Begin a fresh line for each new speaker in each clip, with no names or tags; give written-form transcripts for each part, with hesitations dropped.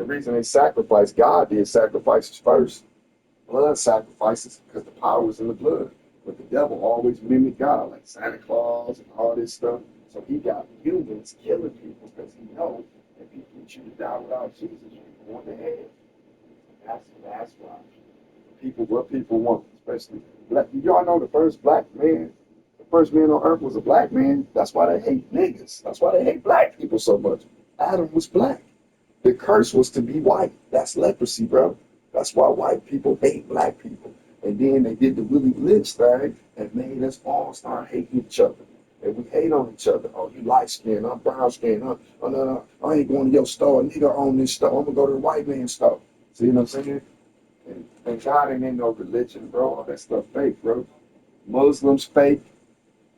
the reason they sacrifice, God did sacrifices first. Blood sacrifices because the power was in the blood. But the devil always mimicked God, like Santa Claus and all this stuff. So he got humans killing people because he knows if he gets you to die without Jesus, you're going to hell. That's why what people want, especially black. Y'all know the first man on earth was a black man. That's why they hate niggas. That's why they hate black people so much. Adam was black. The curse was to be white. That's leprosy, bro. That's why white people hate black people. And then they did the Willie Lynch thing and made us all start hating each other. And we hate on each other. Oh, you light skinned, I'm brown skinned. Oh, no, I ain't going to your store. Nigga own this store. I'm going to go to the white man's store. See what I'm saying? And God ain't in no religion, bro. All that stuff fake, bro. Muslims fake,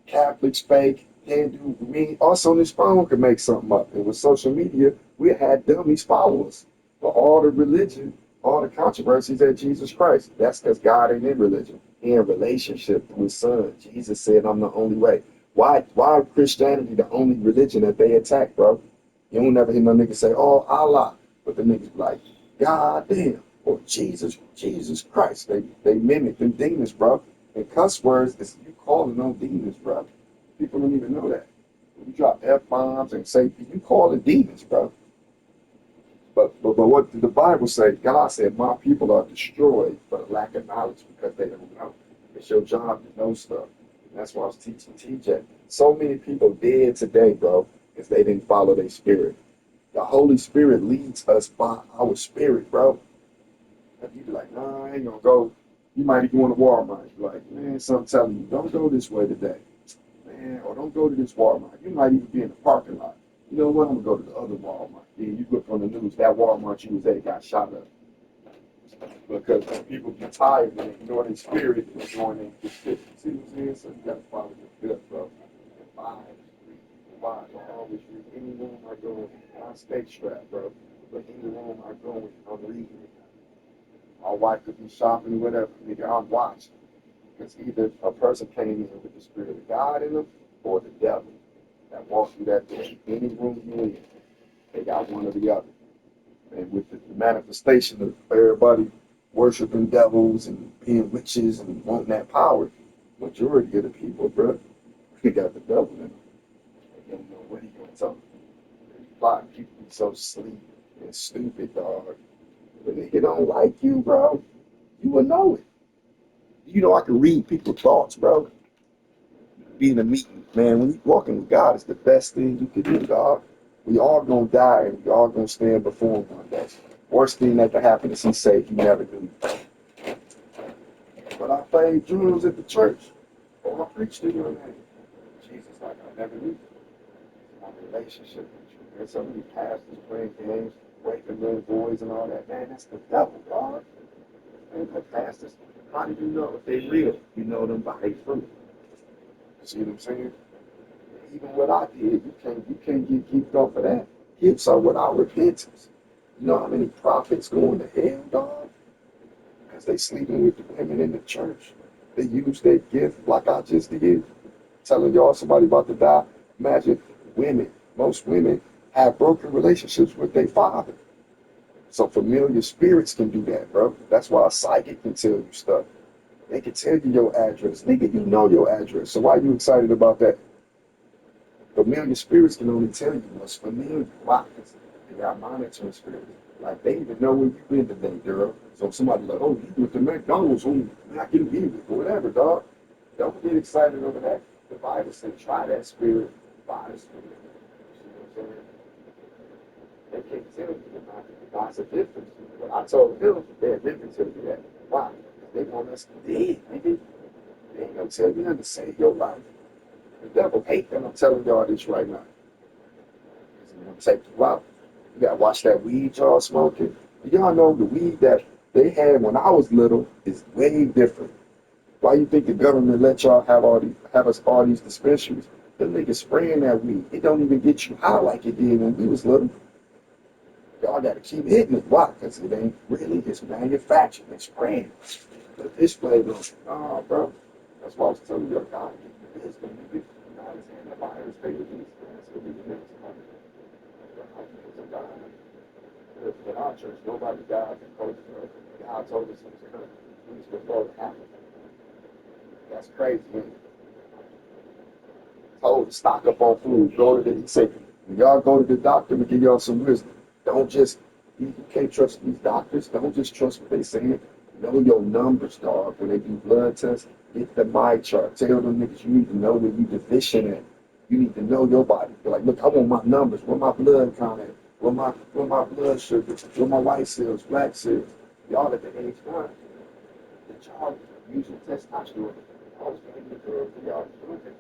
Catholics fake, Hindu, me. Us on this phone could make something up. And with social media, we had dummies follow us. But all the religion, all the controversies at Jesus Christ. That's because God ain't in religion. He in relationship with His Son. Jesus said, I'm the only way. Why Christianity the only religion that they attack, bro? You don't never hear no nigga say, oh, Allah. But the niggas be like, God damn. Or Jesus Christ. They mimic them demons, bro. And cuss words is you calling on demons, bro. People don't even know that. When you drop F-bombs and say, you calling demons, bro. But what did the Bible say? God said, my people are destroyed for the lack of knowledge because they don't know. It's your job to know stuff. And that's why I was teaching TJ. So many people dead today, bro, because they didn't follow their spirit. The Holy Spirit leads us by our spirit, bro. If you be like, nah, I ain't gonna go. You might be going to Walmart. You're like, man, something telling you, don't go this way today. Man, or don't go to this Walmart. You might even be in the parking lot. You know what? I'm gonna go to the other Walmart. Then you look on the news, that Walmart you was at got shot up. Because people get tired and ignore their spirit and ignoring their shit. See what I'm saying? So you gotta follow your gut, bro. And why? I always read any room I go in. I stay strapped, bro. But any room I go in, I'm reading it. My wife could be shopping or whatever. Nigga, I'm watching. Because either a person came in with the spirit of God in them or the devil that walked through that door. Any room you in, they got one or the other. And with the manifestation of everybody worshiping devils and being witches and wanting that power, majority of the people, bro, they got the devil in them. They don't know what he gonna tell them. A lot of people be so sleepy and stupid, dog. But nigga don't like you, bro. You would know it. You know I can read people's thoughts, bro. Being a meeting, man, when you walking with God, it's the best thing you can do, dog. We all gonna die and we all gonna stand before him one day. Worst thing that could happen is he say he never do. But I played drums at the church. Or I preached to your name. Jesus, like I never knew. My relationship with you. There's so many pastors playing games, raping little boys and all that. Man, that's the devil, dog. And the pastors, how do you know if they real? You know them by their fruit. See what I'm saying? Even what I did, you can't get kicked off of that. Gifts are without repentance. You know how many prophets going to hell, dog? Because they sleeping with the women in the church. They use their gift like I just did. Telling y'all somebody about to die. Imagine women. Most women have broken relationships with their father. So familiar spirits can do that, bro. That's why a psychic can tell you stuff. They can tell you your address. Nigga, you know your address. So why are you excited about that? Familiar spirits can only tell you what's familiar. Why? Because they got monitoring spirits. Like, they even know where you've been today, girl. So somebody like, oh, you went to McDonald's, oh, I can be with or whatever, dog. Don't get excited over that. The Bible said, try that spirit by the spirit. You know what I'm saying? They can't tell you the God's a difference. But I told them they're different to you that. Why? They want us dead, nigga. They ain't gonna tell you nothing to save your life. The devil hate them. I'm telling y'all this right now. It's gonna take you out. You gotta watch that weed y'all smoking. Y'all know the weed that they had when I was little is way different. Why you think the government let y'all have us all these dispensaries? Them niggas spraying that weed. It don't even get you high like it did when we was little. Y'all gotta keep hitting it. Why? Because it ain't really, it's manufactured. It's spraying. Put this flavor on. Oh, bro. That's why I was telling you, God, give you wisdom. God is in the virus, baby. That's what we do. in our church, nobody died in COVID. God told us it was coming. It was before it happened. That's crazy. Man. Told to stock up on food. Go to the, he said, when y'all go to the doctor to give y'all some wisdom, don't just, you can't trust these doctors. Don't just trust what they saying. Know your numbers, dog. When they do blood tests, get the my chart. Tell them niggas you need to know where you deficient at. You need to know your body. Be like, look, I want my numbers. Where my blood count at? Where my blood sugar? Where my white cells, black cells? Y'all at the age 9, the child using testosterone. I was getting the girl for y'all doing it.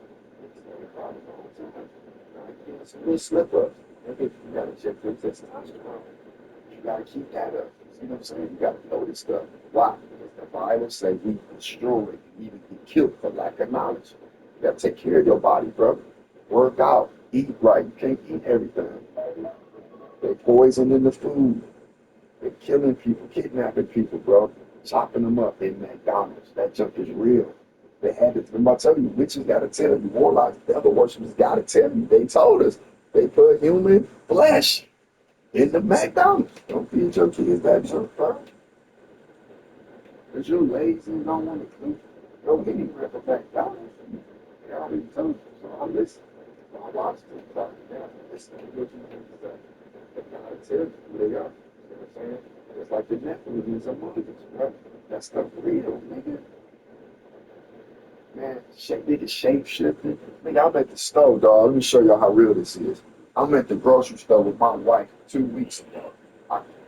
It's a little slip up. You gotta check your testosterone. You gotta keep that up. You know what I'm saying? You gotta know this stuff. Why? Because the Bible says we destroy, even be killed for lack of knowledge. You gotta take care of your body, bro. Work out, eat right. You can't eat everything. They're poisoning the food. They're killing people, kidnapping people, bro. Chopping them up in McDonald's. That junk is real. They had to, I'm about to tell you, witches got to tell you, warlocks, devil worshippers got to tell you. They told us they put human flesh in the McDonald's. Don't feed your kids that junk, bro. Because you're lazy and don't want to cook. Go anywhere but McDonald's. They already told you. So I listen. So I watch them. So I listen to what you think is that. They got to tell you who they are. You know what I'm saying? It's like the Nephilim among us, bro. That stuff real, nigga. Man, nigga shape shifting. Nigga, I'm at the store, dog. Let me show y'all how real this is. I'm at the grocery store with my wife 2 weeks ago.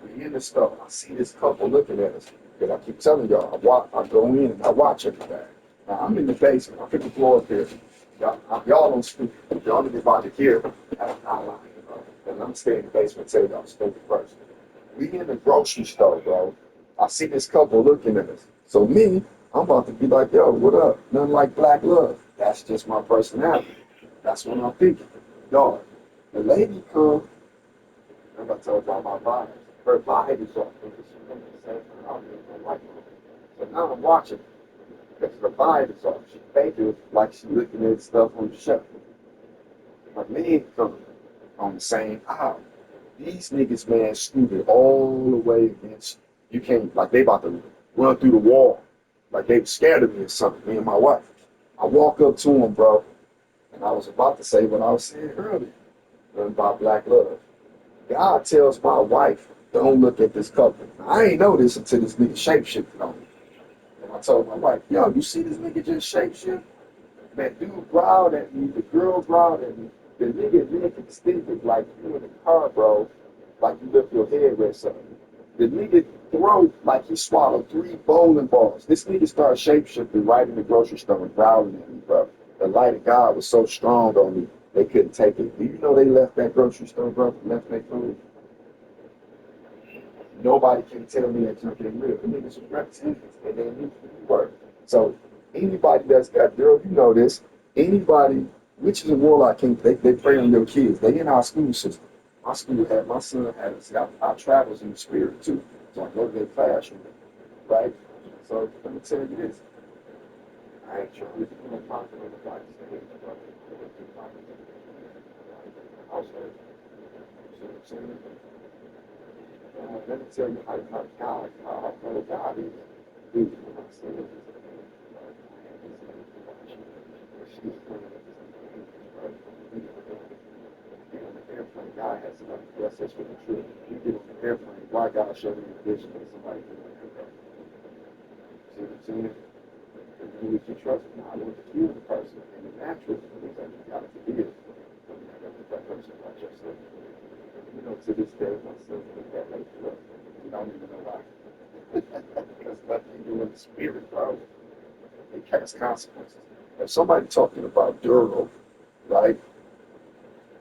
We in the store. I see this couple looking at us. And I keep telling y'all, I go in and I watch everything. Now, I'm in the basement. I'm 54 up here. Y'all don't speak. Y'all need to about to hear. I'm not lying, bro. And I'm staying in the basement tell y'all stupid person. We in the grocery store, bro. I see this couple looking at us. So me, I'm about to be like, yo, what up? Nothing like black love. That's just my personality. That's what I'm thinking. Dog, the lady come, I'm about to tell about my vibe. Her vibe is off. Because she comes and says, I don't even like her. So now I'm watching because her vibe is off. She faking like she looking at stuff on the shelf. My man coming on the same aisle. These niggas, man, scooted all the way against. You can't, like, they about to run through the wall. Like, they were scared of me or something, me and my wife. I walk up to him, bro, and I was about to say what I was saying earlier about black love. God tells my wife, don't look at this couple. I ain't know this until this nigga shapeshifted on me. And I told my wife, yo, you see this nigga just shapeshift? That dude growled at me, the girl growled at me. The nigga neck extended like you in the car, bro. Like you lift your head with something. The nigga throat like he swallowed 3 bowling balls. This nigga started shapeshifting right in the grocery store and growling at me, bro. The light of God was so strong on me, they couldn't take it. Do you know they left that grocery store, bro? Left their food. Nobody can tell me that junk ain't real. The niggas are reptilians and they need to work. So anybody that's got girl, you know this. Anybody, witches and warlock king, they prey on your kids. They in our school system. My son had us. I travels in the spirit too. So I go to their classroom, right? So let me tell you this. I ain't trying to do no talking on the body stage, but I'll say, you see what I'm saying? Let me tell you how God is. Dude, when I say it, she's right? You get on the airplane, God has somebody bless us with the truth. You get on the airplane, why God showed you the vision that somebody can let you go? See what I'm saying? And who would you trust? Now, I want to kill the person in the natural, because you got to forgive. But you're not going to put that person about yourself. You know, to this day, my son look that like, look, you don't even know why. Because nothing you in the spirit, bro. It has consequences. If somebody talking about Duro, right?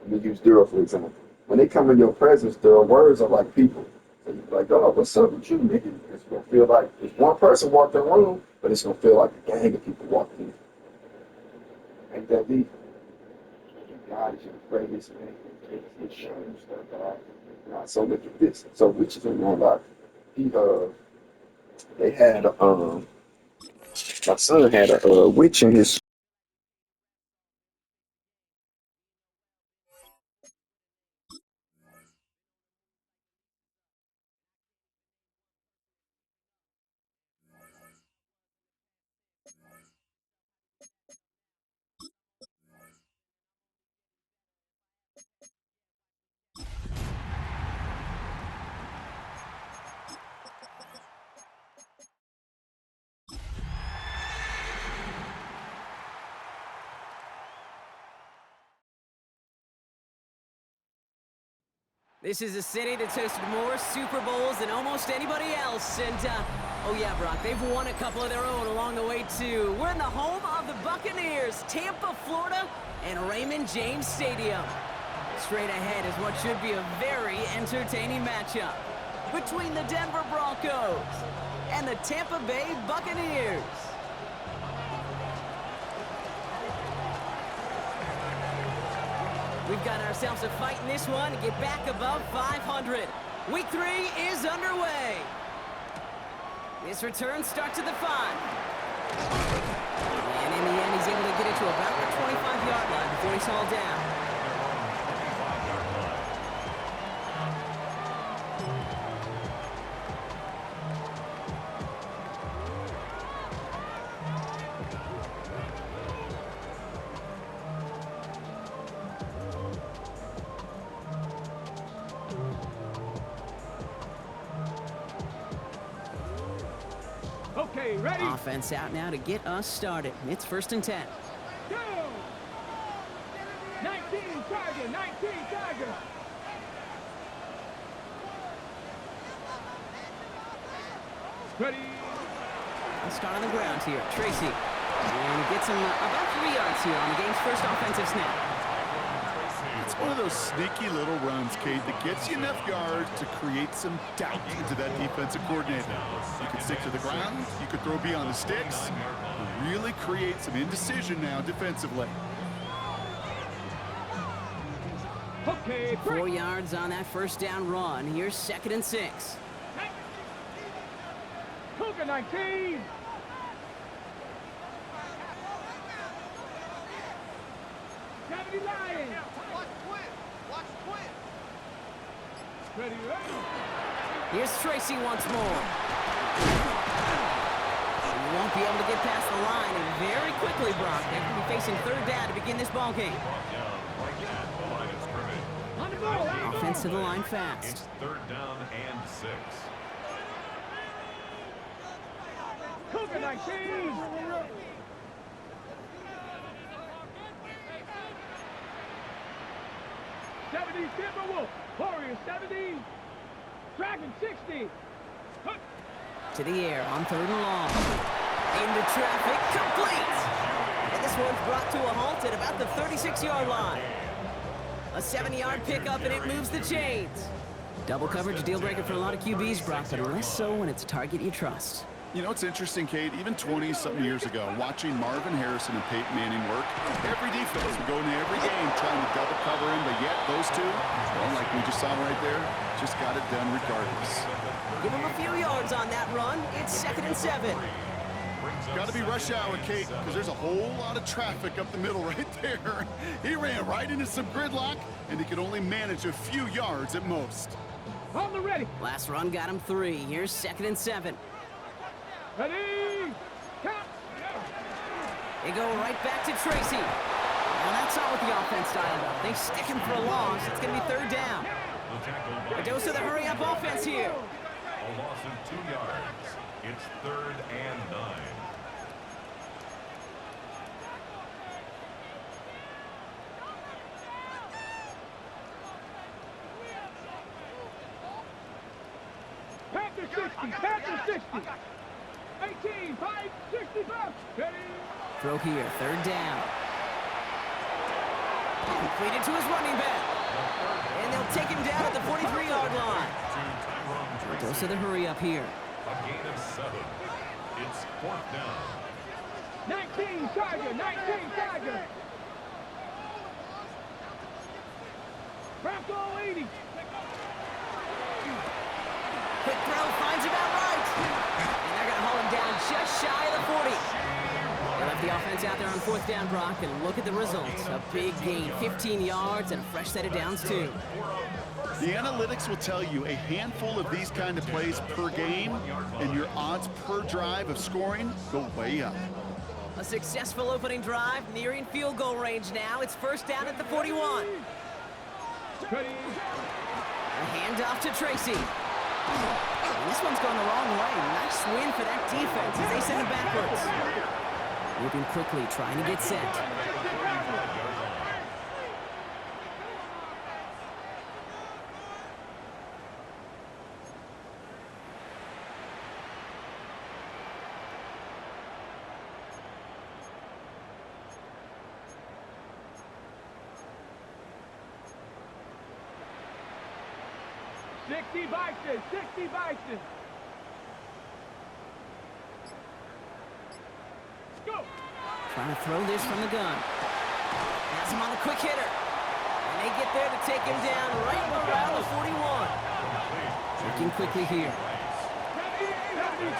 Let me use Duro for example. When they come in your presence, their words are like people. So you be like, oh, what's up with you, nigga? It's gonna feel like if one person walked in the room, but it's gonna feel like a gang of people walked in. Ain't that deep? God is your greatest man. He's showing you stuff, dog. So look at this. So witches and warlock, he they had my son had a witch in his
This is a city that's hosted more Super Bowls than almost anybody else. And, oh yeah, Brock, they've won a couple of their own along the way, too. We're in the home of the Buccaneers, Tampa, Florida, and Raymond James Stadium. Straight ahead is what should be a very entertaining matchup between the Denver Broncos and the Tampa Bay Buccaneers. We've got ourselves a fight in this one to get back above 500. Week 3 is underway. This return starts at the 5. And in the end, he's able to get it to about the 25-yard line before he's hauled down.
Okay, ready?
Offense out now to get us started. It's 1st and 10.
Go! 19 Tiger, 19 Tiger. Ready?
Let's start on the ground here. Tracy. And he gets him about 3 yards here on the game's first offensive snap.
It's one of those sneaky little runs, Kate, that gets you enough yards to create some doubt into that defensive coordinator. You could stick to the ground, you could throw beyond the sticks, really create some indecision now defensively.
Okay,
4 yards on that first down run. Here's 2nd and 6.
Cougar 19. Gravity Lion. Ready, ready.
Here's Tracy once more. He won't be able to get past the line, and very quickly, Brock, they're going to be facing 3rd down to begin this ball game.
On the ball,
Offense to the line fast.
It's 3rd down and 6.
Cougar 19. Timberwolf, Warrior 70, Dragon 60.
To the air on 3rd and long. Into traffic, complete! And this one's brought to a halt at about the 36-yard line. A 7-yard pickup, and it moves the chains. Double coverage, deal breaker for a lot of QBs, Brock, but less so when it's a target you trust.
You know, it's interesting, Kate, even 20-something years ago, watching Marvin Harrison and Peyton Manning work, every defense would go into every game trying to double cover him, but yet those two, well, like we just saw right there, just got it done regardless.
Give him a few yards on that run. It's 2nd and 7.
Got to be rush hour, Kate, because there's a whole lot of traffic up the middle right there. He ran right into some gridlock, and he could only manage a few yards at most.
On the ready.
Last run got him 3. Here's 2nd and 7.
Ready. Count.
They go right back to Tracy. And that's not what the offense dialed up. They stick him for a loss. It's going to be 3rd down. A dose of the hurry-up offense here.
A loss of 2 yards. It's 3rd and 9.
Panther 60, Panther 60. 18, 5, 65. Ready.
Throw here, 3rd down. Completed to his running back. And they'll take him down at the 43-yard line. Dose of the hurry-up here.
A gain of 7. It's 4th down.
19 Tiger, 19 Tiger. Bronco 80.
Quick throw, finds him outright. And they're going to haul him down just shy of the 40. They left the offense out there on 4th down, Brock, and look at the results. A big gain, 15 yards, and a fresh set of downs, too.
The analytics will tell you a handful of these kind of plays per game, and your odds per drive of scoring go way up.
A successful opening drive, nearing field goal range now. It's 1st down at the 41.
Ready.
A handoff to Tracy. And this one's going the wrong way. Nice win for that defense as they send him backwards. Moving quickly, trying to get set.
60 Bison, 60 Bison. Go.
Trying to throw this from the gun. Has him on the quick hitter. And they get there to take him down right around the 41. Working quickly here.
Brings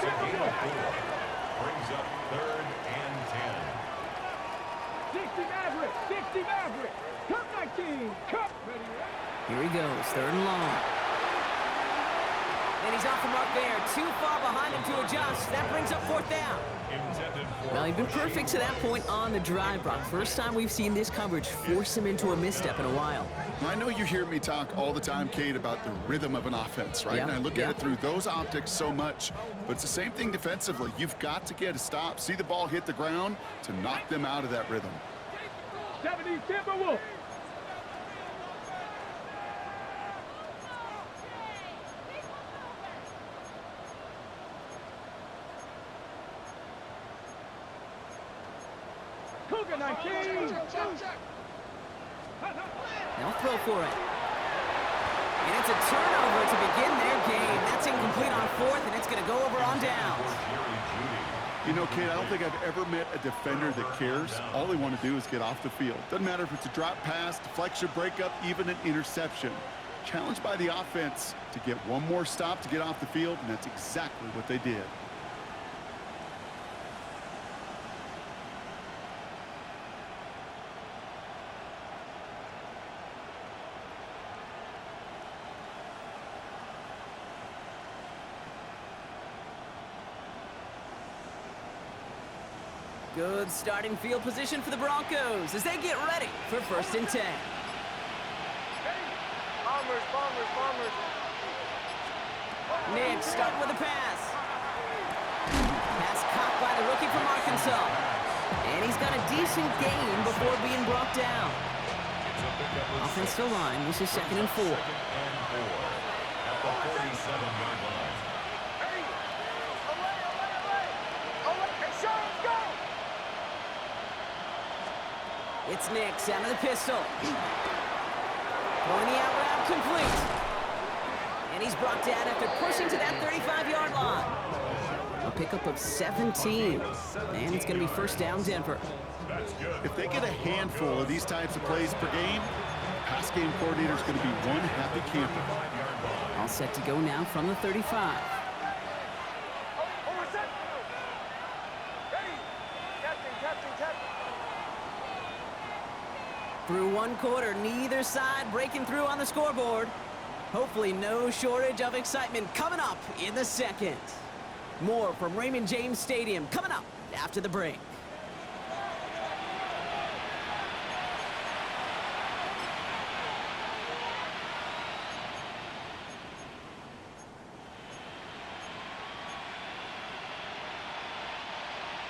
up 3rd and 10.
60 Maverick, 60 Maverick. Cup 19, Cup. Ready,
Here he goes, 3rd and long. And he's off the mark there. Too far behind him to adjust. That brings up 4th down. Well, he's been perfect to that point on the drive, Brock. First time we've seen this coverage force him into a misstep in a while.
I know you hear me talk all the time, Kate, about the rhythm of an offense, right?
Yeah,
And I look at it through those optics so much. But it's the same thing defensively. You've got to get a stop, see the ball hit the ground to knock them out of that rhythm.
70 Timberwolves. Cougar 19.
They'll throw for it. And it's a turnover to begin their game. That's incomplete on 4th, and it's going to go over on downs.
You know, Kate, I don't think I've ever met a defender that cares. All they want to do is get off the field. Doesn't matter if it's a drop pass, deflection, breakup, even an interception. Challenged by the offense to get one more stop to get off the field, and that's exactly what they did.
Good starting field position for the Broncos as they get ready for 1st and 10.
Bombers, bombers, bombers.
Nick starting with a pass. Pass caught by the rookie from Arkansas. And he's got a decent gain before being brought down. Offensive line, this is 2nd and 4.
At the 47-yard line.
It's Nix out of the pistol. Throwing the out route complete. And he's brought down after pushing to that 35-yard line. A pickup of 17. And it's going to be 1st down Denver.
If they get a handful of these types of plays per game, pass game coordinator is going to be one happy camper.
All set to go now from the 35. Through 1 quarter, neither side breaking through on the scoreboard. Hopefully no shortage of excitement coming up in the 2nd. More from Raymond James Stadium coming up after the break.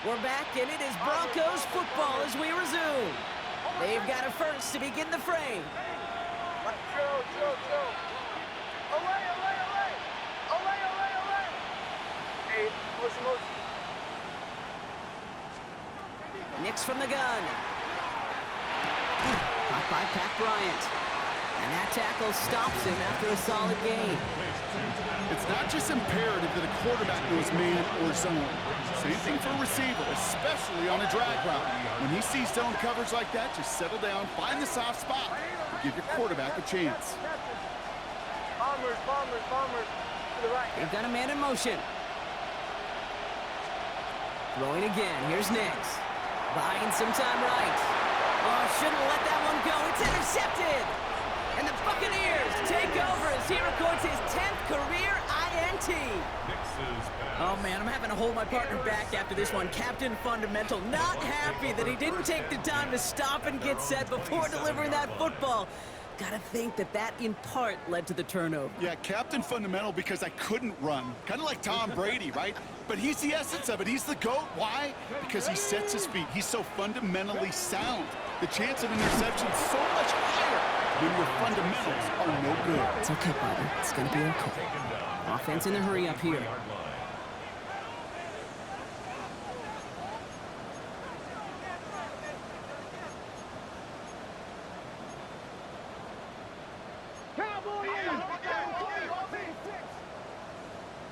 We're back, and it is Broncos football as we resume. They've got it first to begin the frame. Nix from the gun. Caught by Pat Bryant. And that tackle stops him after a solid gain.
It's not just imperative that a quarterback knows man or zone. Same thing for a receiver, especially on a drag route. When he sees zone coverage like that, just settle down, find the soft spot, and give your quarterback a chance.
Bombers, bombers, bombers. To the right.
They've got a man in motion. Throwing again. Here's Nix. Buying some time right. Oh, shouldn't let that one go. It's intercepted. And the Buccaneers take over as he records his 10th career INT. Oh, man, I'm having to hold my partner back after this one. Captain Fundamental not happy that he didn't take the time to stop and get set before delivering that football. Gotta think that in part led to the turnover.
Yeah, Captain Fundamental because I couldn't run. Kind of like Tom Brady, right? But he's the essence of it. He's the GOAT. Why? Because he sets his feet. He's so fundamentally sound. The chance of interception is so much higher when your fundamentals are no good.
It's okay, buddy. It's gonna be okay. Offense in a hurry up here.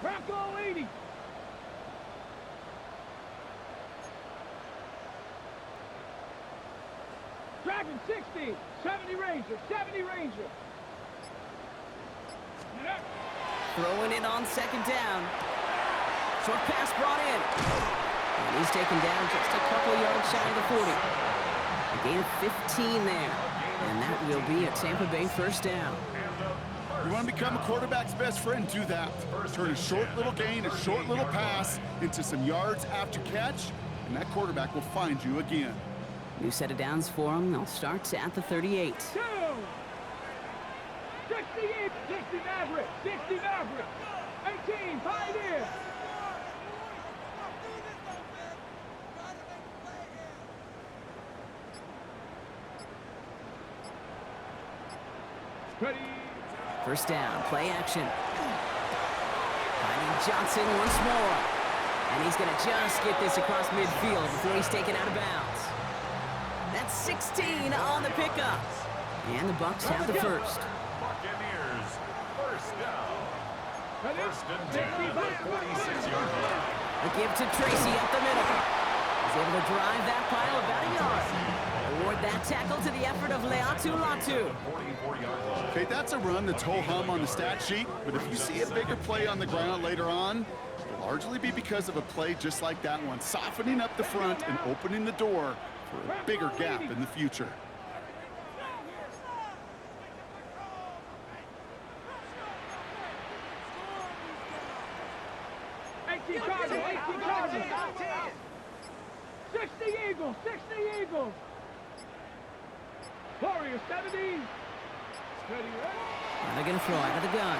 Bronco 80. Dragon 60. 70 Ranger. 70 Ranger.
Throwing it on second down. Short pass brought in. And he's taken down just a couple yards shy of the 40. A gain of 15 there. And that will be a Tampa Bay first down.
You want to become a quarterback's best friend, do that. Turn a short little gain, a short little pass into some yards after catch, and that quarterback will find you again.
New set of downs for him. They'll start at the 38.
2. 68. 60 Maverick. 60 Maverick. 18. Pioneer. Ready.
First down, play action. Finding Johnson once more. And he's going to just get this across midfield before he's taken out of bounds. That's 16 on the pickup. And the Bucs have the first.
Buccaneers, first down.
Ready.
First and 10 at the 46-yard line.
A give to Tracy up the middle. He's able to drive that pile about a yard. Award that tackle to the effort of Leatu Latu.
44-yard line.
Okay, that's a run that's ho-hum on the stat sheet, but if you see a bigger play on the ground later on, it'll largely be because of a play just like that one, softening up the front and opening the door for a bigger gap in the future.
Chargers, 18 Chargers. 60 Eagles, 60 Eagles. Warriors, 70. Ready, ready.
And they're going to throw out of the gun.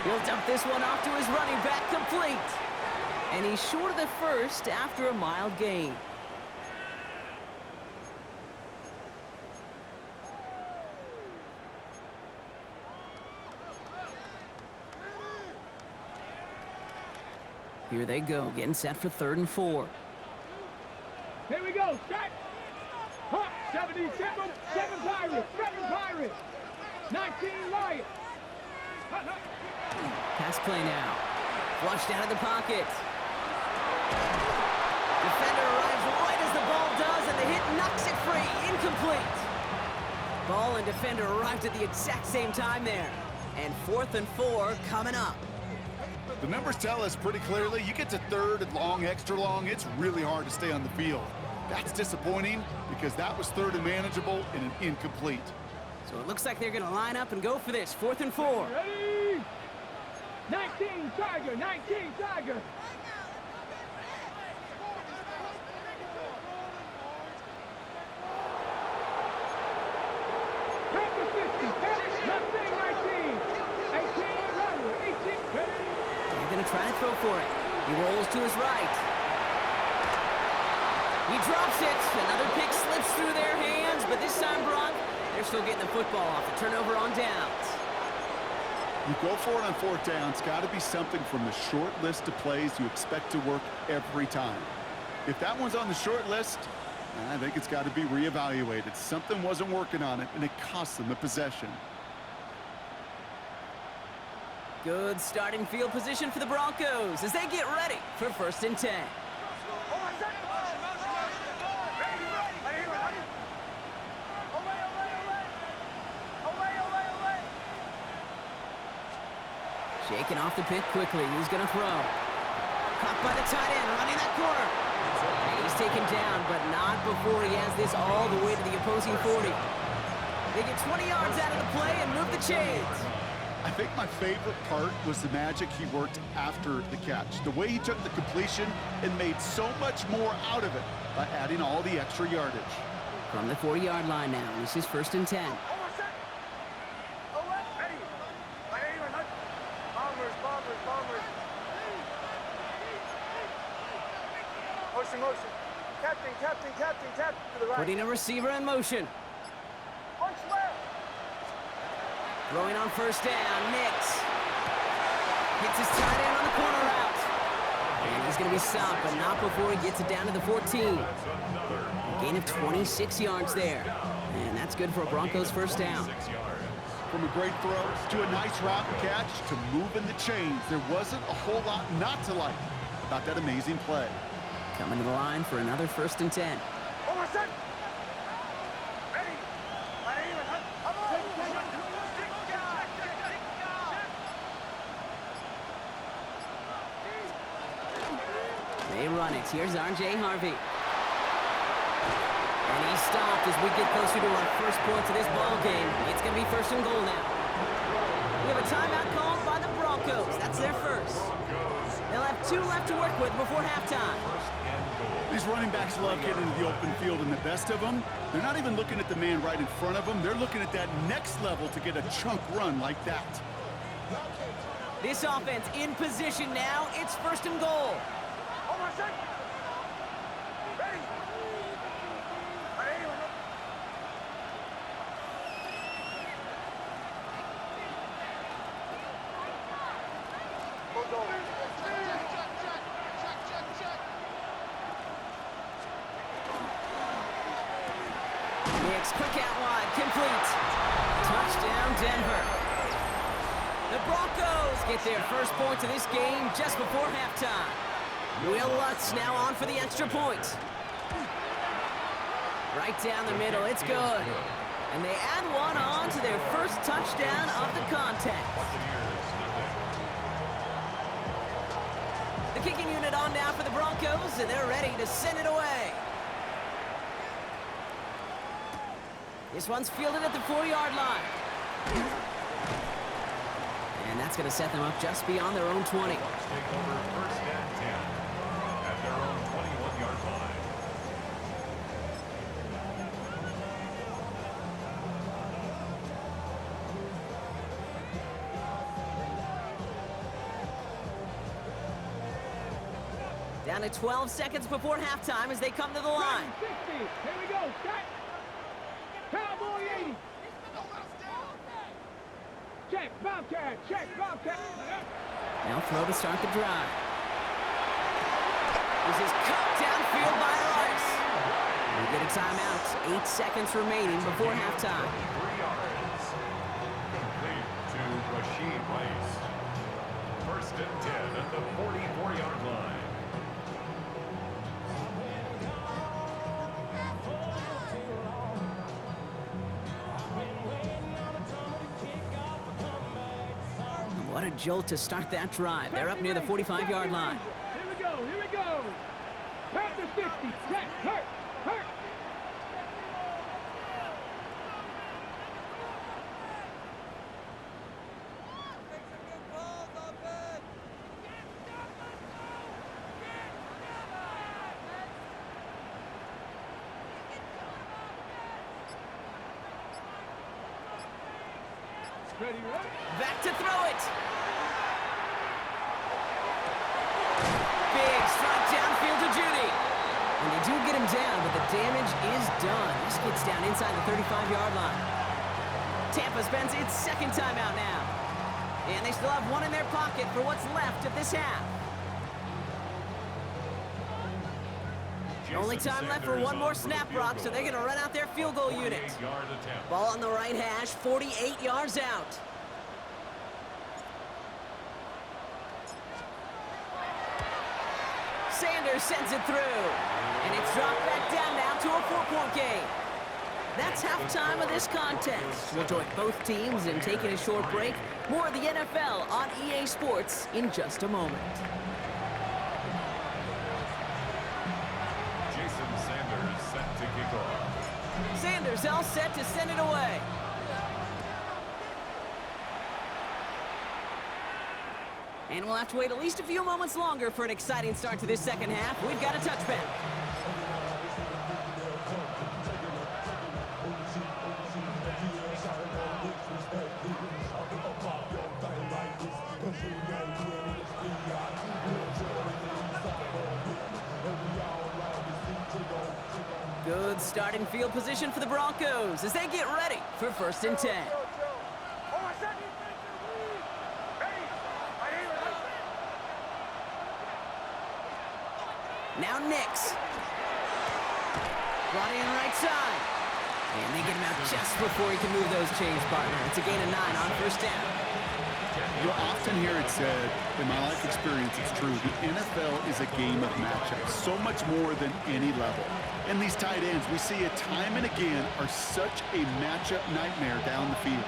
He'll dump this one off to his running back, complete. And he's short of the first after a mild gain. Here they go, getting set for 3rd and 4.
Here we go, set. Hot, 77, 7 Pirates, 7 Pirates. 19 Lions.
Pass play now. Flushed out of the pocket. Defender arrives right as the ball does, and the hit knocks it free. Incomplete. Ball and defender arrived at the exact same time there. And 4th and 4 coming up.
The numbers tell us pretty clearly, you get to 3rd and long, extra long, it's really hard to stay on the field. That's disappointing because that was 3rd and manageable and an incomplete.
So it looks like they're going to line up and go for this. 4th and 4.
Ready. 19 Tiger, 19 Tiger. Panther 50, Mustang 19. 18 Runner, 18. Ready.
They're going to try to throw for it. He rolls to his right. He drops it. Another pick slips through their hands, but this time, Brock, they're still getting the football off. The turnover on downs.
You go for it on 4th down. It's got to be something from the short list of plays you expect to work every time. If that one's on the short list, I think it's got to be reevaluated. Something wasn't working on it, and it cost them a possession.
Good starting field position for the Broncos as they get ready for 1st and 10. Shaking off the pick quickly. He's going to throw. Caught by the tight end, running that corner. And he's taken down, but not before he has this all the way to the opposing 40. They get 20 yards out of the play and move the chains.
I think my favorite part was the magic he worked after the catch. The way he took the completion and made so much more out of it by adding all the extra yardage.
From the 40-yard line now, this is 1st and 10.
Motion. Captain to the right.
Putting a receiver in motion.
Punch left.
Throwing on 1st down, Nix. Hits his tight end on the corner route. And he's going to be stopped, but not before he gets it down to the 14. A gain of 26 yards there. And that's good for a Broncos 1st down.
From a great throw to a nice route and catch to moving the chains. There wasn't a whole lot not to like about that amazing play.
Coming to the line for another 1st and 10. They run it. Here's R.J. Harvey. And he's stopped as we get closer to our first points of this ball game. It's going to be 1st and goal now. We have a timeout called by the Broncos. That's their first. They'll have 2 left to work with before halftime.
These running backs love getting into the open field, and the best of them, they're not even looking at the man right in front of them. They're looking at that next level to get a chunk run like that.
This offense in position now. It's 1st and goal. Hicks, quick out wide, complete. Touchdown, Denver. The Broncos get their first points of this game just before halftime. Will Lutz now on for the extra point. Right down the middle, it's good. And they add one on to their first touchdown of the contest. The kicking unit on now for the Broncos, and they're ready to send it away. This one's fielded at the 4-yard line. And that's going to set them up just beyond their own 20.
Take over 1st and 10 at their own 21-yard line.
Down to 12 seconds before halftime as they come to the line.
60. Here we go. Set. Cowboy 80. Check, Bobcat. Check, Bobcat.
Now throw to start the drive. This is cut downfield by Rice. We get a timeout. 8 seconds remaining before halftime.
3 yards. Complete to Rashid Rice. 1st and 10 at the 44-yard line.
What a jolt to start that drive. They're up near the 45-yard line.
Here we go. Here we go. Pass the 60. Check. Hurt. Hurt. Ready, ready?
Back to throw it. Big strike downfield to Judy. And they do get him down, but the damage is done. This gets down inside the 35-yard line. Tampa spends its 2nd timeout now. And they still have one in their pocket for what's left of this half. Only time left for one more snap, Brock, so they're going to run out their field goal unit. Ball on the right hash, 48 yards out. Sanders sends it through. And it's dropped back down now to a 4-point game. That's halftime of this contest. We'll join both teams in taking a short break. More of the NFL on EA Sports in just a moment.
Set to kick off.
Sanders all set to send it away. And we'll have to wait at least a few moments longer for an exciting start to this 2nd half. We've got a touchback. Good starting field position for the Broncos as they get ready for 1st and 10. Now Nix. Brought in right side. And they get him out just before he can move those chains, partner. It's a gain of 9 on first down.
You'll often hear it said, in my life experience, it's true, the NFL is a game of matchups, so much more than any level. And these tight ends, we see it time and again, are such a matchup nightmare down the field.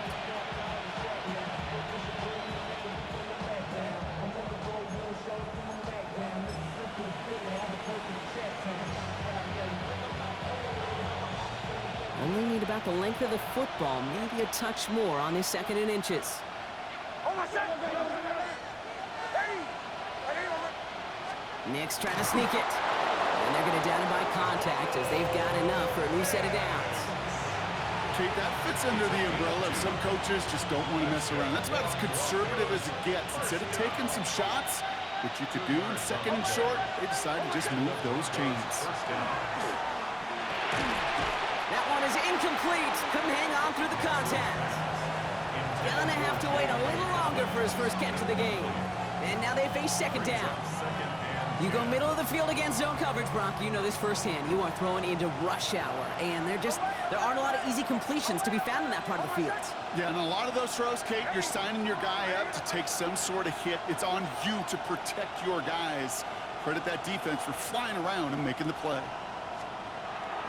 Only need about the length of the football, maybe a touch more on this 2nd and inches. Nick's trying to sneak it. And they're going to down him by contact as they've got enough for a new set of downs.
Kate, that fits under the umbrella of some coaches just don't want to mess around. That's about as conservative as it gets. Instead of taking some shots, which you could do in 2nd and short, they decide to just move those chains.
That one is incomplete. Couldn't hang on through the contact. Gonna have to wait a little longer for his first catch of the game. And now they face 2nd down. You go middle of the field against zone coverage, Brock. You know this firsthand. You are throwing into rush hour. And there aren't a lot of easy completions to be found in that part of the field.
Yeah, and a lot of those throws, Kate, you're signing your guy up to take some sort of hit. It's on you to protect your guys. Credit that defense for flying around and making the play.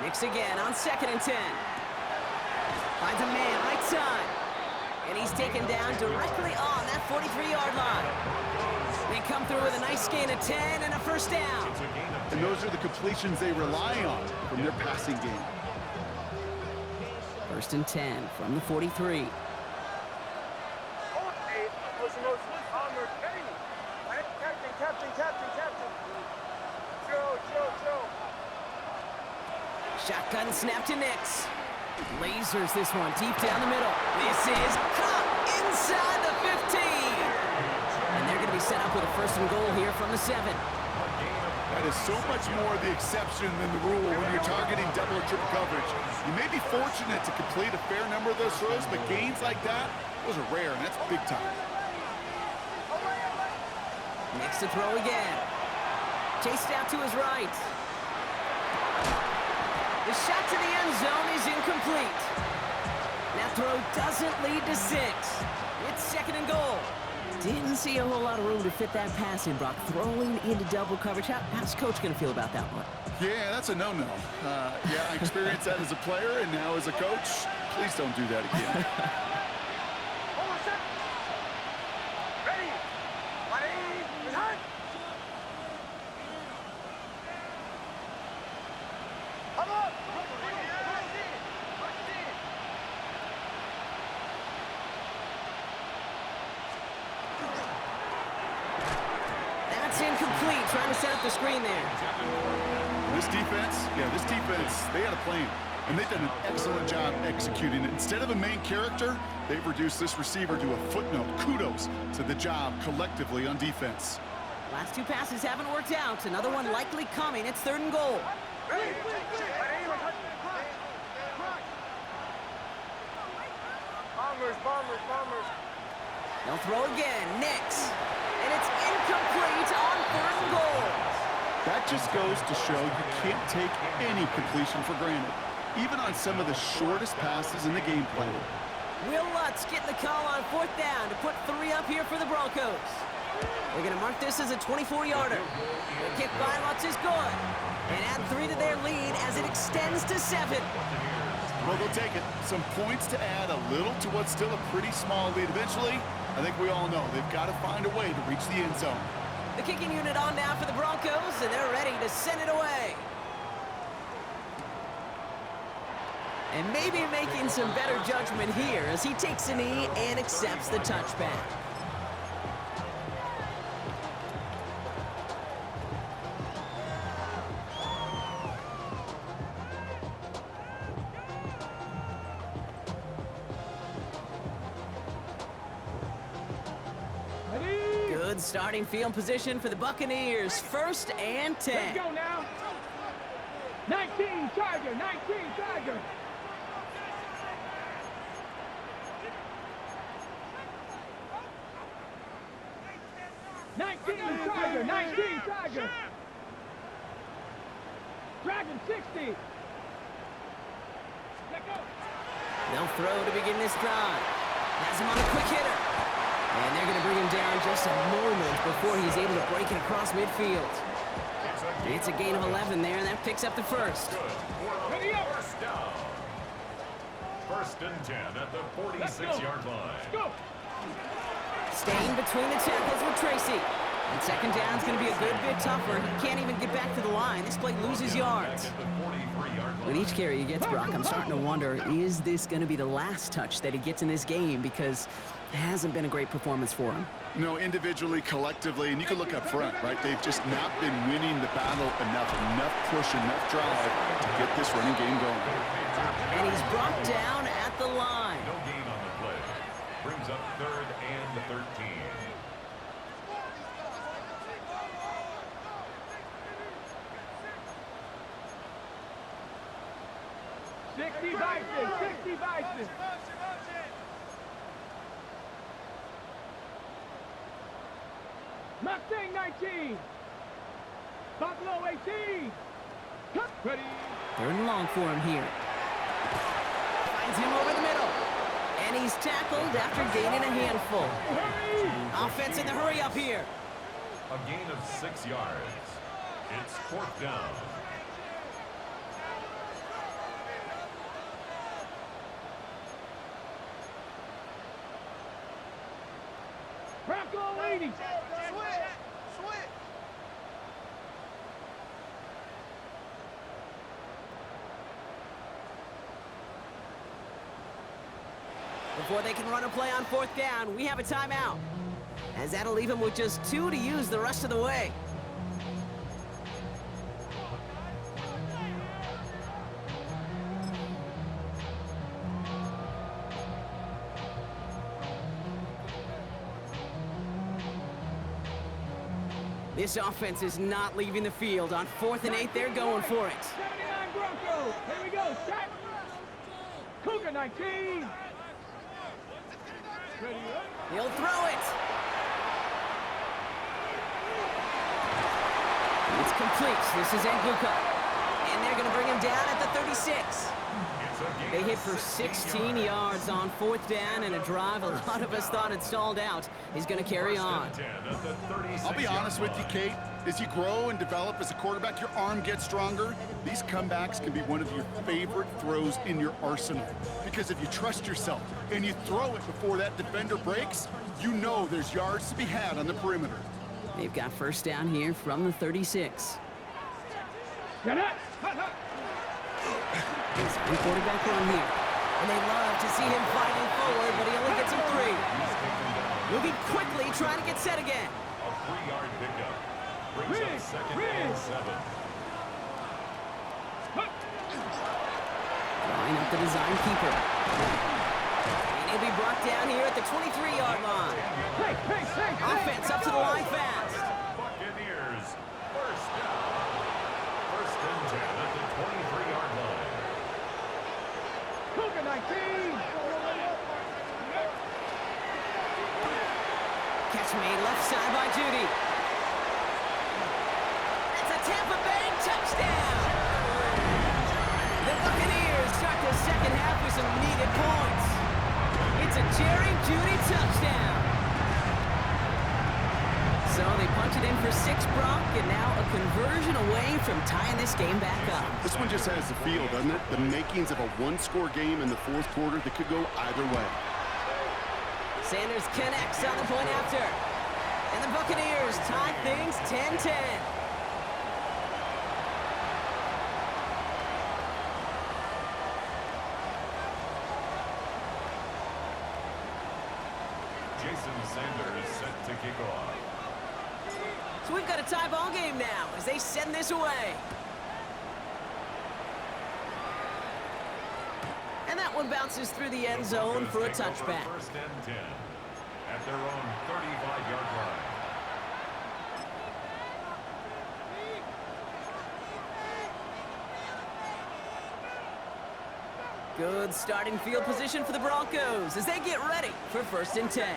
Mix again on 2nd and 10. Finds a man right side. And he's taken down directly on that 43-yard line. They come through with a nice gain of 10 and a first down.
And those are the completions they rely on from their passing game.
1st and 10 from the 43. Shotgun snap to Nix. Lasers this one deep down the middle. This is caught inside the 15. And they're going to be set up with a 1st and goal here from the 7.
That is so much more the exception than the rule when you're targeting double or triple coverage. You may be fortunate to complete a fair number of those throws, but gains like that, those are rare, and that's big time.
Next to throw again. Chased out to his right. The shot to the end zone is incomplete. That throw doesn't lead to 6. It's 2nd and goal. Didn't see a whole lot of room to fit that pass in, Brock. Throwing into double coverage. How's Coach going to feel about that one?
Yeah, that's a no-no. Yeah, I experienced that as a player and now as a coach. Please don't do that again.
Incomplete, trying to set up the screen there.
This defense, they had a plan, and they've done an excellent job executing it. Instead of a main character, they've reduced this receiver to a footnote. Kudos to the job collectively on defense.
Last 2 passes haven't worked out. Another one likely coming. It's 3rd and goal.
Bombers.
They'll throw again. Nix. And it's incomplete on 3rd and goal.
That just goes to show you can't take any completion for granted, even on some of the shortest passes in the game plan.
Will Lutz getting the call on 4th down to put 3 up here for the Broncos. They're going to mark this as a 24-yarder. The kick by Lutz is good. And add 3 to their lead as it extends to 7.
Well, they'll take it. Some points to add a little to what's still a pretty small lead. Eventually, I think we all know they've got to find a way to reach the end zone.
The kicking unit on now for the Broncos, and they're ready to send it away. And maybe making some better judgment here as he takes a knee and accepts the touchback. Good starting field position for the Buccaneers. 1st and 10.
Let's go now. 19 Charger. 19 Charger. Dragon 60. Let go.
They'll throw to begin this drive. Has him on a quick hitter. And they're going to bring him down just a moment before he's able to break it across midfield. It's a gain of 11 there, and that picks up the first.
Ready up.
First down. First and 10 at the 46-yard line.
Go.
Staying between the tackles with Tracy. And second down's going to be a good bit tougher. He can't even get back to the line. This play loses yards.
At the 43-yard line.
With each carry he gets, Brock, I'm starting to wonder, is this going to be the last touch that he gets in this game? Because it hasn't been a great performance for him.
No, individually, collectively, and you can look up front, right? They've just not been winning the battle enough push, enough drive to get this running game going.
And he's brought down at the line.
No gain on the play. Brings up third and 13.
Sixty Bison. Mustang 19. Buffalo 18. Cut. Ready.
Third and long for him here. Finds him over the middle. And he's tackled after gaining a handful. Offense in the hurry up here.
A gain of 6 yards. It's fourth down.
Bronco 80.
Before they can run a play on fourth down, we have a timeout. As that'll leave him with just 2 to use the rest of the way. This offense is not leaving the field. On 4th and 8, they're going for it.
79 Broncos. Here we go. Set. Cougar 19. Ready up.
He'll throw it. It's complete. This is Nguka. And they're going to bring him down at the 36. They hit for 16 yards on 4th down, and a drive a lot of us thought had stalled out is going to carry on.
I'll be honest with you, Kate. As you grow and develop as a quarterback, your arm gets stronger. These comebacks can be one of your favorite throws in your arsenal. Because if you trust yourself and you throw it before that defender breaks, you know there's yards to be had on the perimeter.
They've got first down here from the 36.
Get it.
He's on quarterback run here. And they love to see him fighting forward, but he only gets him 3. Moving quickly, trying to get set again.
A 3-yard pickup. Brings up second and 7.
Line up the design keeper. And he'll be brought down here at the 23-yard line. Offense up to the line fast.
Buccaneers. First down. First and 10 at the 23-yard line.
Cougar 19.
Catch made left side by Judy. That's a Tampa Bay touchdown. The Buccaneers start the second half with some needed points. It's a Jerry Judy touchdown. So they punch it in for 6, Brock, and now a conversion away from tying this game back up.
This one just has the feel, doesn't it? The makings of a one-score game in the fourth quarter that could go either way.
Sanders connects on the point after. And the Buccaneers tie things 10-10.
Jason Sanders set to kick off.
So we've got a tie ball game now as they send this away. And that one bounces through the end zone for a touchback.
First and 10 at their own 35-yard line.
Good starting field position for the Broncos as they get ready for first and 10.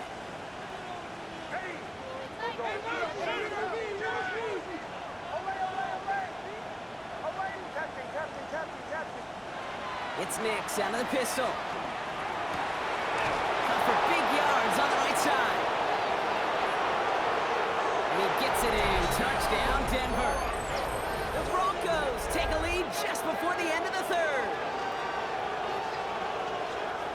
It's Nix out of the pistol. And he gets it in. Touchdown, Denver. The Broncos take a lead just before the end of the third.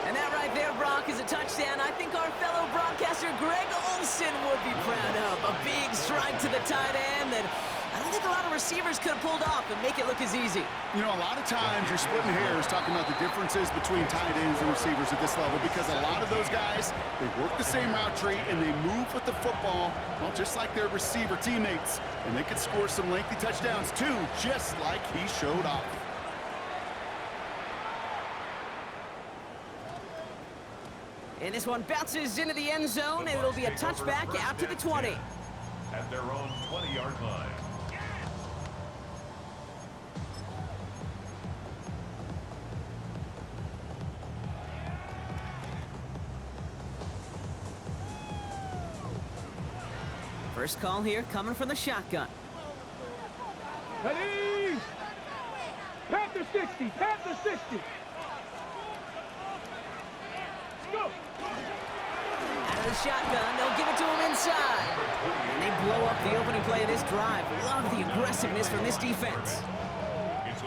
And that right there, Brock, is a touchdown I think our fellow broadcaster Greg Olson would be proud of. A big strike to the tight end that I don't think a lot of receivers could have pulled off and make it look as easy.
You know, a lot of times you're splitting hairs talking about the differences between tight ends and receivers at this level because a lot of those guys, they work the same route tree and they move with the football, well, just like their receiver teammates. And they can score some lengthy touchdowns too, just like he showed off.
And this one bounces into the end zone, and it'll be a touchback out to the 20.
At their own 20-yard line.
First call here coming from the shotgun.
Ready? Panther 60, Panther 60. Go.
Out of the shotgun, they'll give it to him inside. And they blow up the opening play of this drive. Love the aggressiveness from this defense.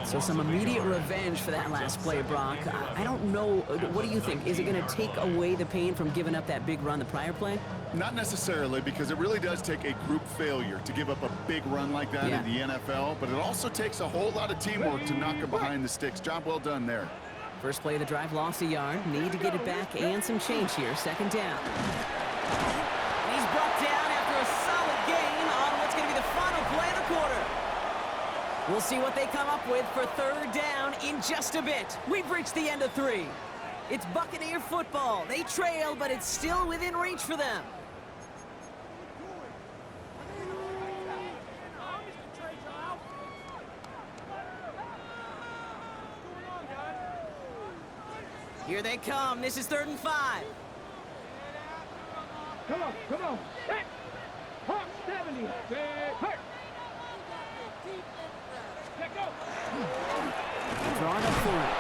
So some immediate revenge for that last play, Brock. I don't know, what do you think? Is it going to take away the pain from giving up that big run the prior play?
Not necessarily, because it really does take a group failure to give up a big run like that in the NFL, but it also takes a whole lot of teamwork to knock it behind the sticks. Job well done there.
First play of the drive, lost a yard. Need to get it back and some change here. Second down. And he's brought down after a solid gain on what's going to be the final play of the quarter. We'll see what they come up with for third down in just a bit. We've reached the end of 3. It's Buccaneer football. They trail, but it's still within reach for them. Here they come. This is 3rd and 5.
Come on, come on. Set. Hawk 70. Set. Hurt. Let go.
Draw it up for it.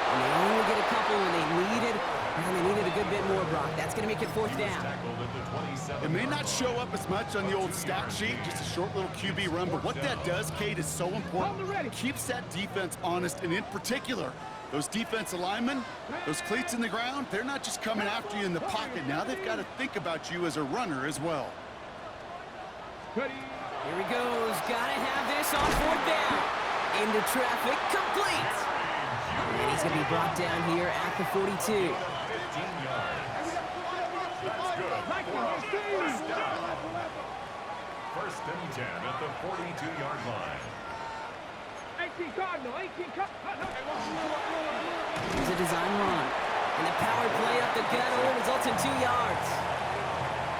And they only get a couple when they needed, and they needed a good bit more, Brock. That's going to make it 4th down.
It may not show up as much on the old stat sheet, just a short little QB run, but what that does, Kate, is so important. It keeps that defense honest, and in particular, those defensive linemen, those cleats in the ground, they're not just coming after you in the pocket. Now they've got to think about you as a runner as well.
Ready.
Here he goes. Got to have this on 4th down. Into traffic, complete. And he's going to be brought down here at the 42.
15 yards. That's good for a first down. 1st and 10 at the 42-yard line.
18 Cardinal, 18 Cardinal.
Here's a design run. And the power play up the gut only results in 2 yards.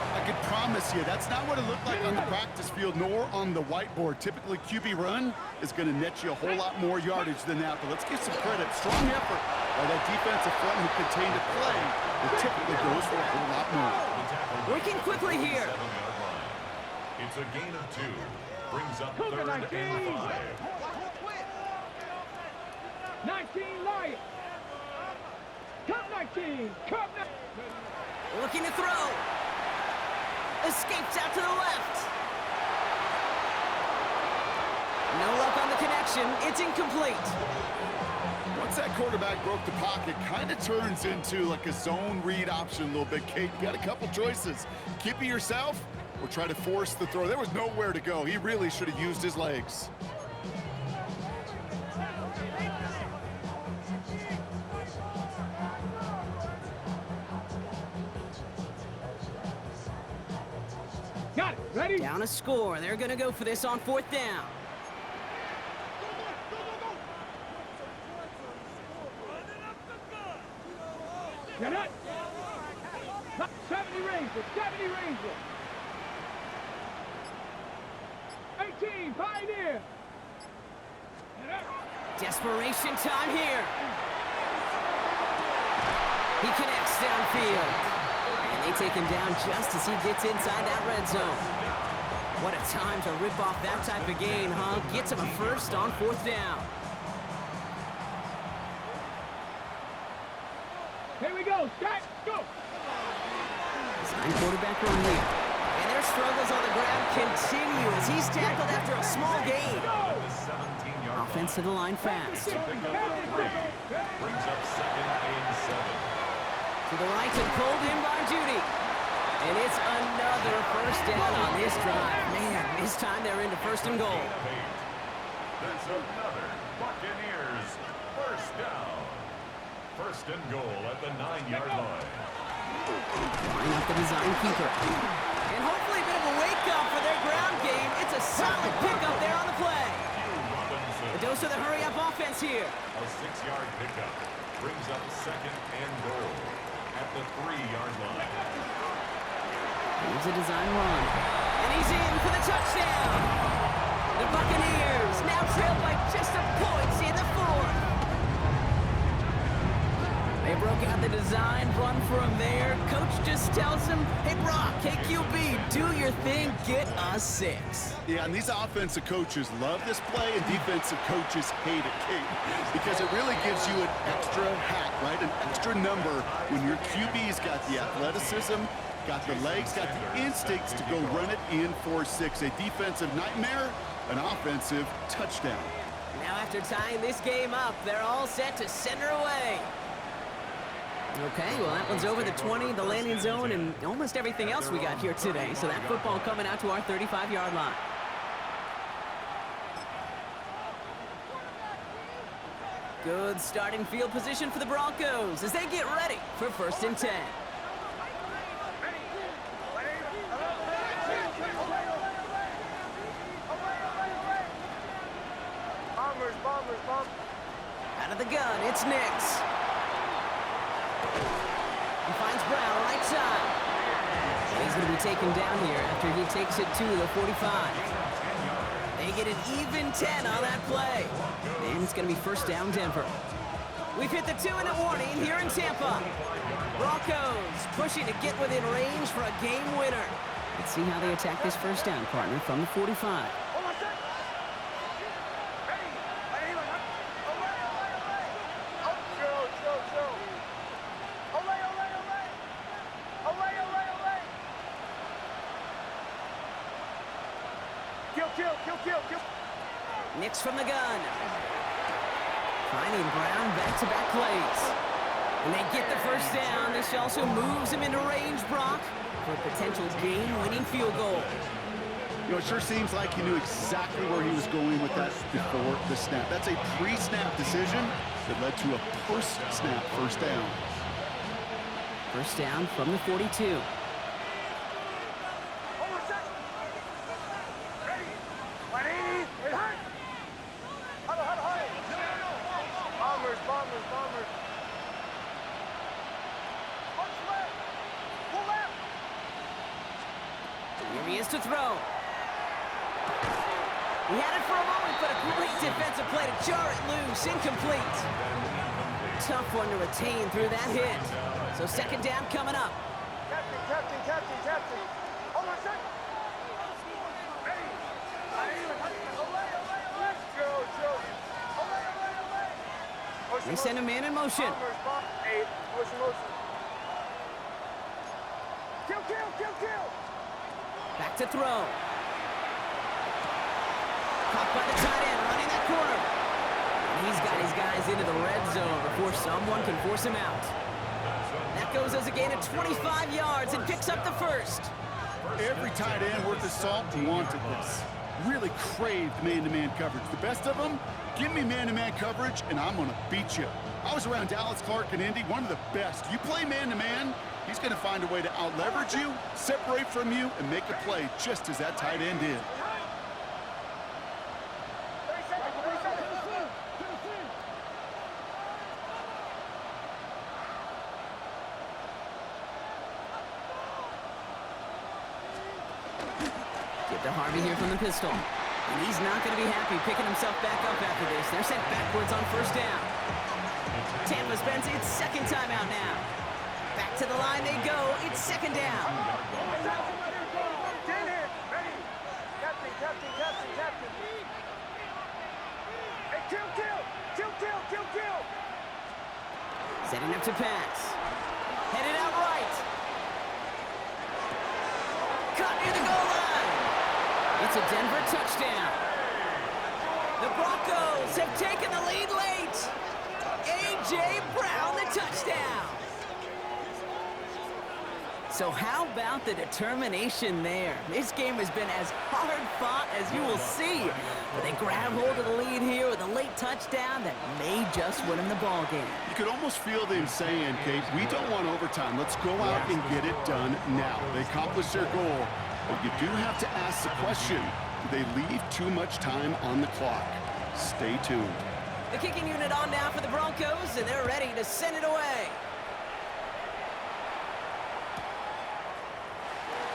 I can promise you, that's not what it looked like on the practice field, nor on the whiteboard. Typically, QB run is going to net you a whole lot more yardage than that. But let's give some credit. Strong effort by that defensive front who contained the play. It typically goes for a whole lot more.
Working quickly here.
It's a gain of 2. Brings up 3rd and 5.
19 Lion. Cup 19. Cup 19.
Looking to throw. Escapes out to the left. No luck on the connection. It's incomplete.
Once that quarterback broke the pocket, kind of turns into like a zone read option a little bit, Kate. You got a couple choices. Keep it yourself or try to force the throw. There was nowhere to go. He really should have used his legs.
Got it. Ready?
Down a score. They're going to go for this on 4th down.
Get it. 70 Ranger. 70 Ranger. 18 Pioneer.
Desperation time here. He connects downfield. And they take him down just as he gets inside that red zone. What a time to rip off that type of gain, huh? Gets him a first on 4th down.
Here we go. Start. Go.
Design quarterback run here. And there's struggles on the ground continue as he's tackled after a small gain.
At the 17-yard
Offense to the line fast.
Pick up the 3. Brings up second and 7.
To the right and pulled in by Judy. And it's another first down on this drive. Man, this time they're into first and goal.
That's another Buccaneers first down. First and goal at the 9-yard line.
Line up the design keeper. And hopefully a bit of a wake-up for their ground game. It's a solid pickup there on the play. The dose of the hurry-up offense here.
A 6-yard pickup brings up second and goal at the 3-yard line.
Here's a design run. And he's in for the touchdown. The Buccaneers now trail by just a point in the fourth. They broke out the design run for him there. Coach just tells him, hey, Brock, hey, QB, do your thing, get us 6.
Yeah, and these offensive coaches love this play, and defensive coaches hate it, Kate, because it really gives you an extra hat, right? An extra number when your QB's got the athleticism, got the legs, got the instincts to go run it in for 6. A defensive nightmare, an offensive touchdown.
Now after tying this game up, they're all set to send her away. Okay, well, that one's over the 20, the landing zone, and almost everything else we got here today. So that football coming out to our 35-yard line. Good starting field position for the Broncos as they get ready for first and 10. Out of the gun, it's Nix. He finds Brown right side. He's going to be taken down here after he takes it to the 45. They get an even 10 on that play. And it's going to be first down Denver. We've hit the 2-minute warning here in Tampa. Broncos pushing to get within range for a game winner. Let's see how they attack this first down, partner, from the 45. Nix from the gun. Finding Brown back-to-back plays. And they get the first down. This also moves him into range, Brock, for a potential game-winning field goal.
You know, it sure seems like he knew exactly where he was going with that before the snap. That's a pre-snap decision that led to a post-snap first down.
First down from the 42. Here he is to throw. He had it for a moment, but a great defensive play to jar it loose. Incomplete. Tough one to retain through that hit. So second down coming up.
Captain. Hold on a second.
They send him in motion.
Kill.
Back to throw. Caught by the tight end, running that corner. And he's got his guys into the red zone before someone can force him out. That goes as a gain of 25 yards and picks up the first.
Every tight end worth his salt wanted this. Really craved man-to-man coverage. The best of them, give me man-to-man coverage and I'm gonna beat you. I was around Dallas Clark and Indy, one of the best. You play man-to-man, he's gonna find a way to out-leverage you, separate from you, and make a play just as that tight end did.
Get to Harvey here from the pistol. And he's not going to be happy picking himself back up after this. They're sent backwards on first down. Tampa spends its second timeout now. Back to the line they go. It's second down.
Captain. Hey, kill.
Setting up to pass. Headed out right. Caught near the goal line. it's a Denver touchdown. The Broncos have taken the lead late. A.J. Brown, the touchdown. So how about the determination there? This game has been as hard fought as you will see. But they grab hold of the lead here with a late touchdown that may just win them the ball game.
You could almost feel them saying, Kate, we don't want overtime. Let's go out and get it done now. They accomplished their goal. But you do have to ask the question, do they leave too much time on the clock? Stay tuned.
The kicking unit on now for the Broncos, and they're ready to send it away.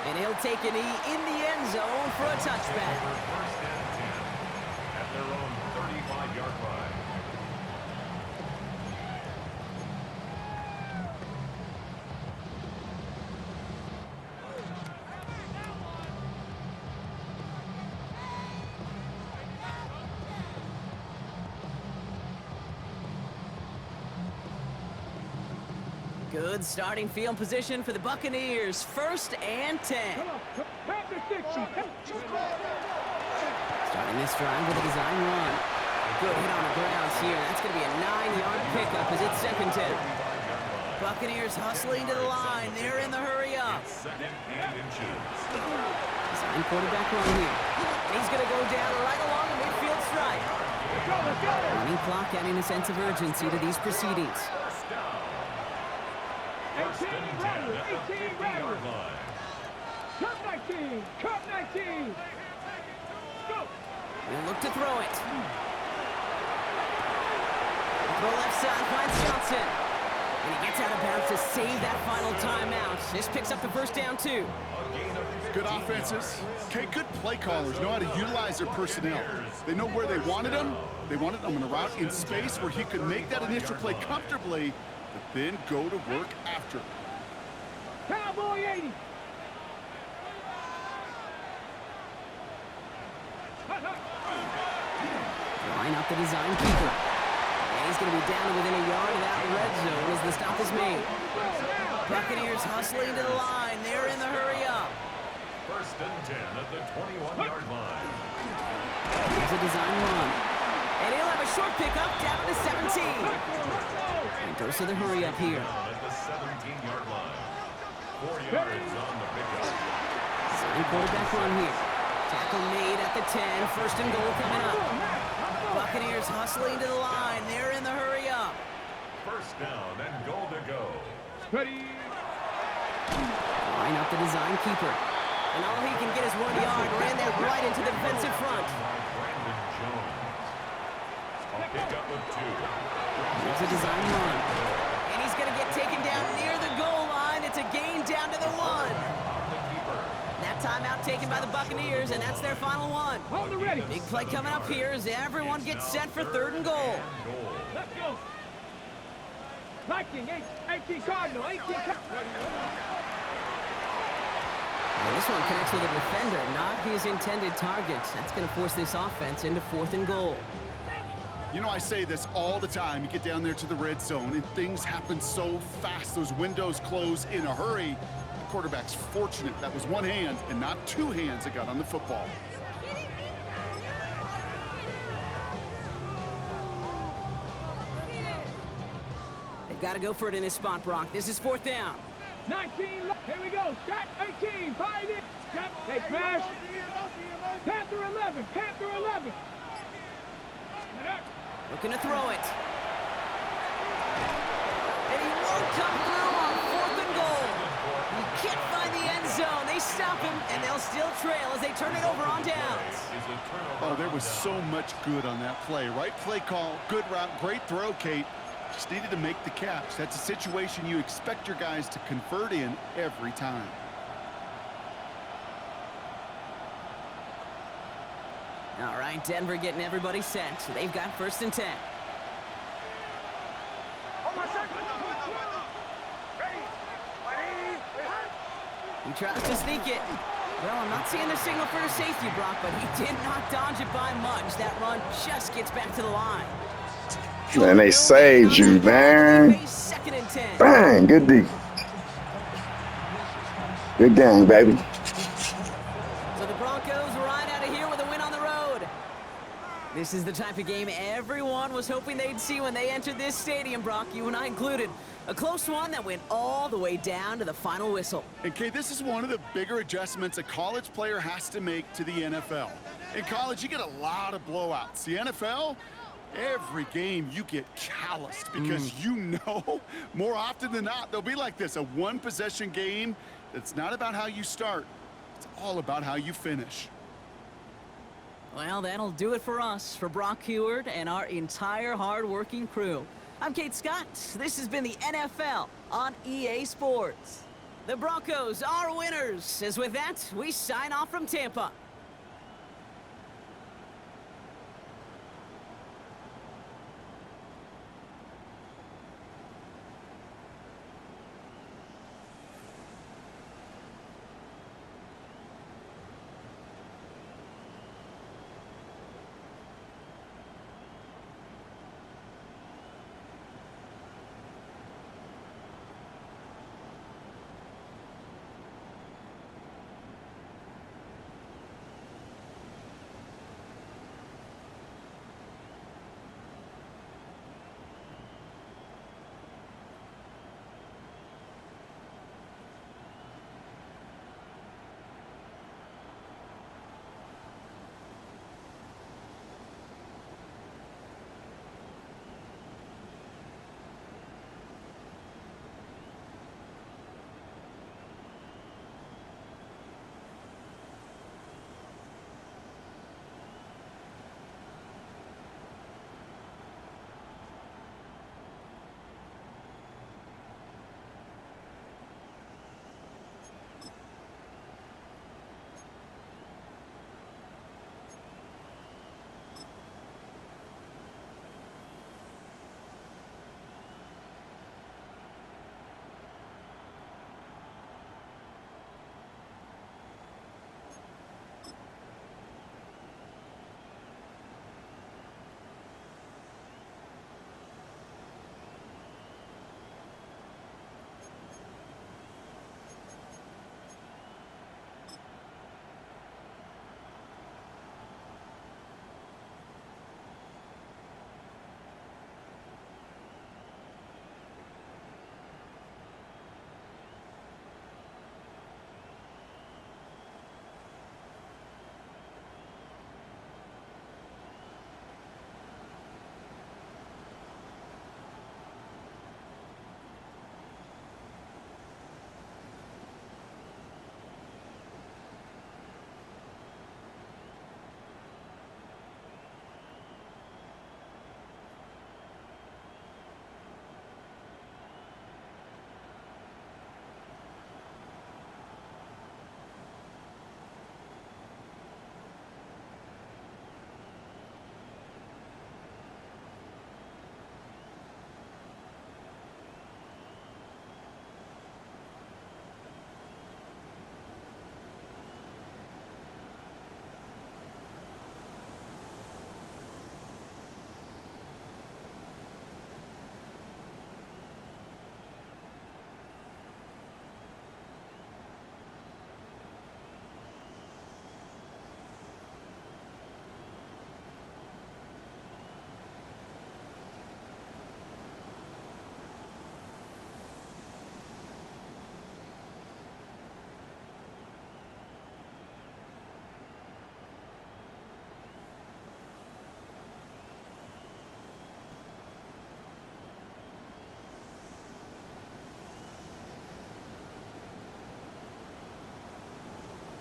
And he'll take a knee in the end zone for a touchback.
First and 10 at their own 35-yard line.
Good starting field position for the Buccaneers. First and 10.
Come on, grab the stick.
Starting this drive with a design run. Good hit on the grounds here. That's going to be a 9-yard pickup as it's second down. Buccaneers hustling to the line. They're in the hurry up.
Second and inches.
Design quarterback run here. And he's going to go down right along the midfield stripe. Running clock adding a sense of urgency to these proceedings.
First down. First and 10 at the 50-yard line.
Cup 19. Cup 19. Go.
He'll look to throw it. Throw left side, finds Johnson. And he gets out of bounds to save that final timeout. This picks up the first down, too.
Good offenses. Okay, good play callers know how to utilize their personnel. They know where they wanted them. They wanted them in a route in space where he could make that initial play comfortably, but then go to work after.
Cowboy 80.
Line up the design keeper. And he's going to be down to within a yard of that red zone as the stop is made. Buccaneers hustling to the line. They're in the hurry up.
First and 10 at the 21-yard line.
Here's a design run. And he'll have a short pickup down to the 17. And goes to the hurry up here.
Down at the 17-yard line. 4 yards on the pickup.
Design quarterback run here. Tackle made at the 10. First and goal coming up. Buccaneers hustling to the line. They're in the hurry up.
First down and goal to go.
Ready.
Line up the design keeper. And all he can get is 1 yard. Ran that right into the defensive front.
Brandon Jones. A pickup of 2.
Here's a design run. And he's going to get taken down near the goal line. It's a gain down to the 1. That timeout taken by the Buccaneers, and that's their final one.
Hold the ready.
Big play coming up here as everyone gets set for third and goal.
Let's go. Viking 18 Cardinal. 18
And this one connects with a defender, not his intended target. That's going to force this offense into fourth and goal.
You know, I say this all the time. You get down there to the red zone, and things happen so fast. Those windows close in a hurry. The quarterback's fortunate that was one hand and not two hands that got on the football.
They've got to go for it in this spot, Brock. This is fourth down.
19. Here we go. Shot 18. Find it. Shot. Hey, crash. Panther 11. Panther 11.
Looking to throw it. And he won't come through on fourth and goal. He can't find the end zone. They stop him, and they'll still trail as they turn it over on downs.
Oh, there was so much good on that play. Right play call, good route, great throw, Kate. Just needed to make the catch. That's a situation you expect your guys to convert in every time.
All right, Denver getting everybody set. So they've got first and 10. He tries to sneak it. Well, I'm not seeing the signal for a safety, Brock, but he did not dodge it by much. That run just gets back to the line.
And they saved you, man.
Second and 10.
Bang, good D. Good game, baby.
So So the Broncos ride out of here with a win on the road. This is the type of game everyone was hoping they'd see when they entered this stadium, Brock, you and I included. A close one that went all the way down to the final whistle.
And Kate, this is one of the bigger adjustments a college player has to make to the NFL. In college, you get a lot of blowouts. The NFL, every game you get calloused because you know more often than not they'll be like this, a one-possession game that's not about how you start. It's all about how you finish.
Well, that'll do it for us, for Brock Heward and our entire hard-working crew. I'm Kate Scott. This has been the NFL on EA Sports. The Broncos are winners. As with that, we sign off from Tampa.